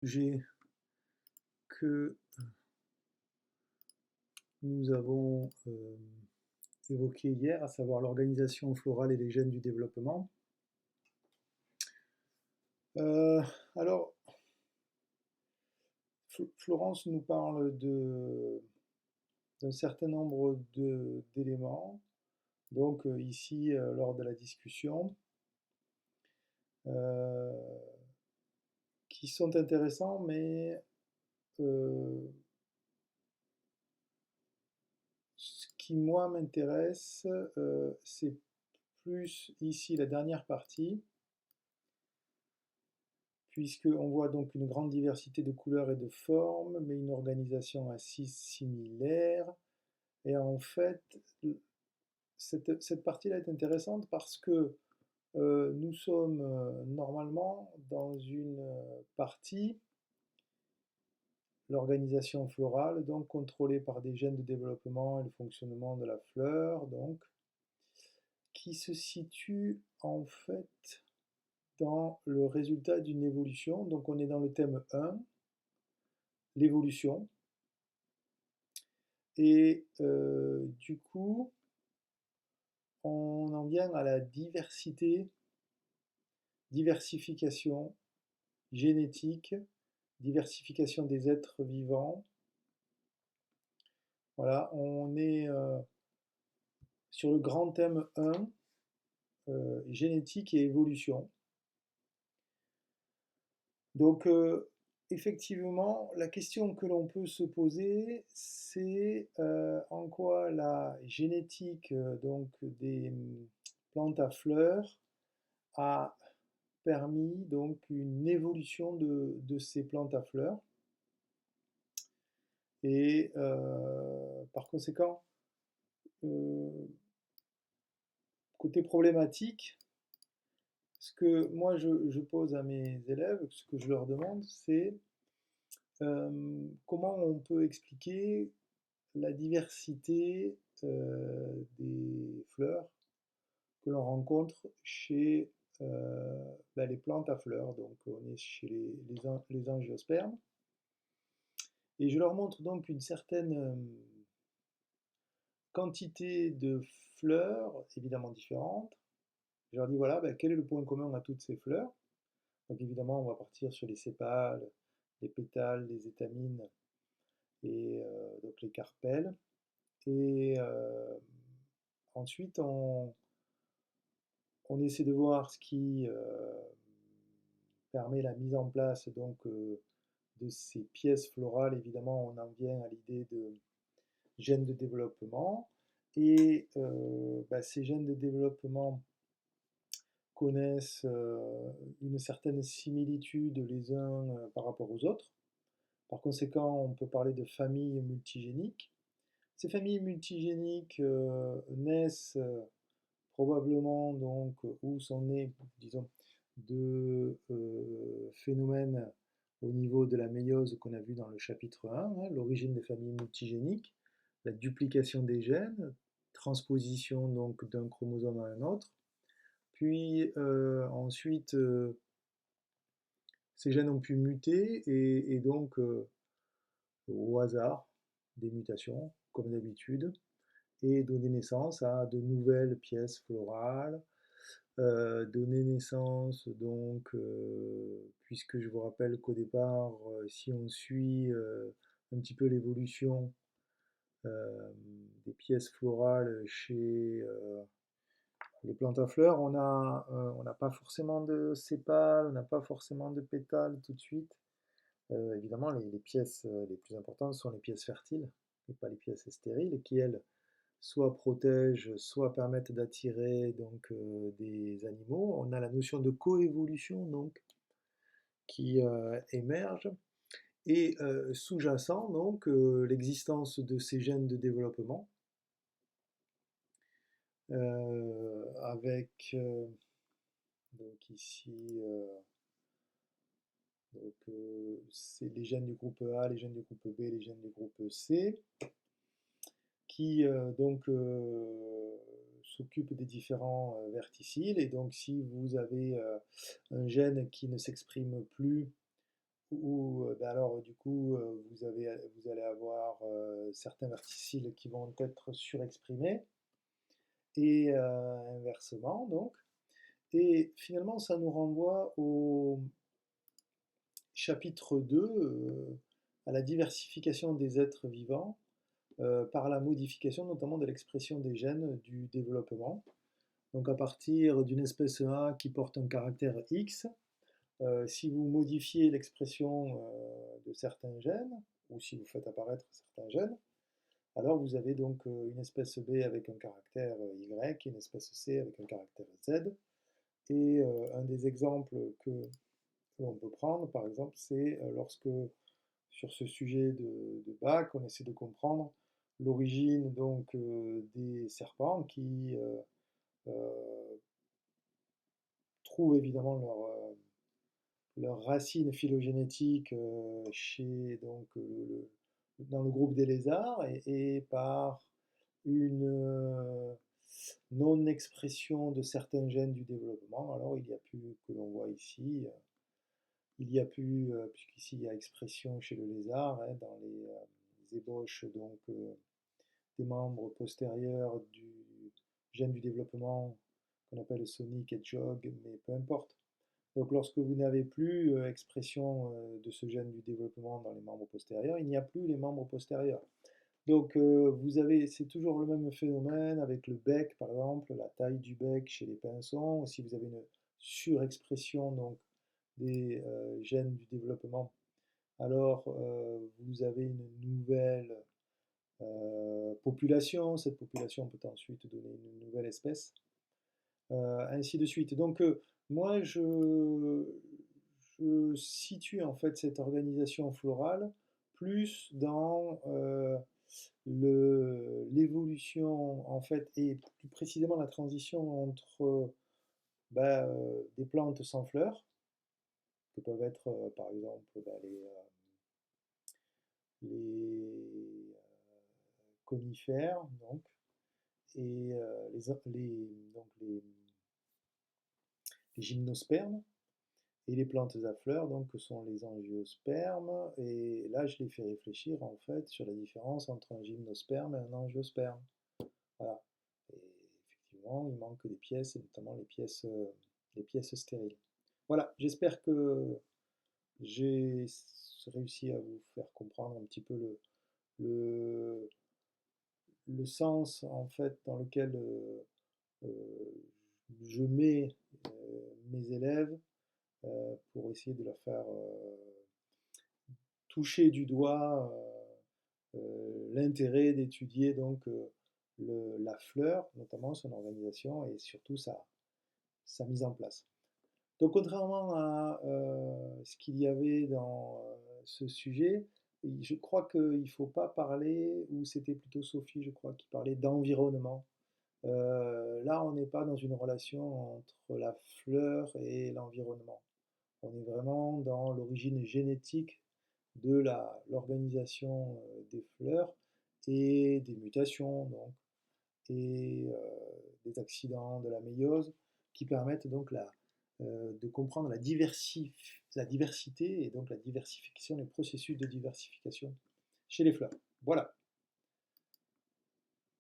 Sujet que nous avons évoqué hier, à savoir l'organisation florale et les gènes du développement. Euh, alors, Florence nous parle d'un certain nombre d'éléments, donc ici lors de la discussion, euh, qui sont intéressants, mais euh, ce qui moi m'intéresse, c'est plus ici la dernière partie, puisqu'on voit donc une grande diversité de couleurs et de formes, mais une organisation assez similaire. Et en fait, cette partie-là est intéressante parce que nous sommes normalement dans une partie, l'organisation florale, donc contrôlée par des gènes de développement et le fonctionnement de la fleur, donc, qui se situe en fait dans le résultat d'une évolution. Donc on est dans le thème 1, l'évolution. Et du coup, on en vient à la diversification génétique, diversification des êtres vivants. Voilà, on est sur le grand thème 1, génétique et évolution. Donc, effectivement, la question que l'on peut se poser, c'est en quoi la génétique donc des plantes à fleurs a permis donc une évolution de ces plantes à fleurs. Et par conséquent, euh, côté problématique, ce que moi je pose à mes élèves, ce que je leur demande, c'est comment on peut expliquer la diversité des fleurs que l'on rencontre chez les plantes à fleurs. Donc on est chez les angiospermes. Et je leur montre donc une certaine quantité de fleurs, évidemment différentes. Je leur dis voilà, quel est le point commun à toutes ces fleurs. Donc évidemment, on va partir sur les sépales, les pétales, les étamines et donc les carpelles. Et ensuite, on essaie de voir ce qui permet la mise en place donc, de ces pièces florales. Évidemment, on en vient à l'idée de gènes de développement. Et ces gènes de développement connaissent une certaine similitude les uns par rapport aux autres. Par conséquent, on peut parler de familles multigéniques. Ces familles multigéniques naissent probablement donc ou sont nées, disons, de phénomènes au niveau de la méiose qu'on a vu dans le chapitre 1, hein, l'origine des familles multigéniques, la duplication des gènes, transposition donc d'un chromosome à un autre, puis ensuite ces gènes ont pu muter et donc au hasard des mutations, comme d'habitude, et donner naissance à de nouvelles pièces florales, donner naissance donc, puisque je vous rappelle qu'au départ, si on suit un petit peu l'évolution des pièces florales chez les plantes à fleurs, on n'a pas forcément de sépales, on n'a pas forcément de pétales tout de suite. Évidemment, les pièces les plus importantes sont les pièces fertiles et pas les pièces stériles, qui elles soit protègent, soit permettent d'attirer donc des animaux. On a la notion de coévolution donc qui émerge et sous-jacent donc l'existence de ces gènes de développement avec donc ici c'est les gènes du groupe A, les gènes du groupe B, les gènes du groupe C qui donc s'occupe des différents verticiles. Et donc si vous avez un gène qui ne s'exprime plus ben alors, du coup, vous allez avoir certains verticiles qui vont être surexprimés, et inversement, donc. Et finalement, ça nous renvoie au chapitre 2, à la diversification des êtres vivants, par la modification notamment de l'expression des gènes du développement. Donc à partir d'une espèce A qui porte un caractère X, si vous modifiez l'expression de certains gènes, ou si vous faites apparaître certains gènes, alors vous avez donc une espèce B avec un caractère Y et une espèce C avec un caractère Z. Et un des exemples que l'on peut prendre, par exemple, c'est lorsque, sur ce sujet de Bach, on essaie de comprendre l'origine donc des serpents qui trouvent évidemment leur racine phylogénétique dans le groupe des lézards, et par une non-expression de certains gènes du développement. Alors il y a plus, que l'on voit ici, il y a plus, puisqu'ici il y a expression chez le lézard, hein, dans les ébauches donc, des membres postérieurs du gène du développement qu'on appelle Sonic et Jog, mais peu importe. Donc lorsque vous n'avez plus expression de ce gène du développement dans les membres postérieurs, il n'y a plus les membres postérieurs. Donc c'est toujours le même phénomène avec le bec, par exemple, la taille du bec chez les pinsons. Si vous avez une surexpression donc, des gènes du développement, alors vous avez une nouvelle population. Cette population peut ensuite donner une nouvelle espèce, ainsi de suite. Donc moi, je situe en fait cette organisation florale plus dans l'évolution en fait, et plus précisément la transition entre des plantes sans fleurs, que peuvent être par exemple les conifères, donc, et les gymnospermes, et les plantes à fleurs, donc, que sont les angiospermes. Et là, je les fais réfléchir en fait sur la différence entre un gymnosperme et un angiosperme. Voilà. Et effectivement, il manque des pièces, et notamment les pièces stériles. Voilà, j'espère que j'ai réussi à vous faire comprendre un petit peu le, le sens en fait dans lequel je mets mes élèves pour essayer de leur faire toucher du doigt l'intérêt d'étudier donc la fleur, notamment son organisation et surtout sa mise en place. Donc contrairement à ce qu'il y avait dans ce sujet, je crois qu'il ne faut pas parler, ou c'était plutôt Sophie, je crois, qui parlait d'environnement. Là, on n'est pas dans une relation entre la fleur et l'environnement. On est vraiment dans l'origine génétique de l'organisation des fleurs et des mutations, donc, et des accidents de la méiose qui permettent donc de comprendre la diversité et donc la diversification, les processus de diversification chez les fleurs. Voilà.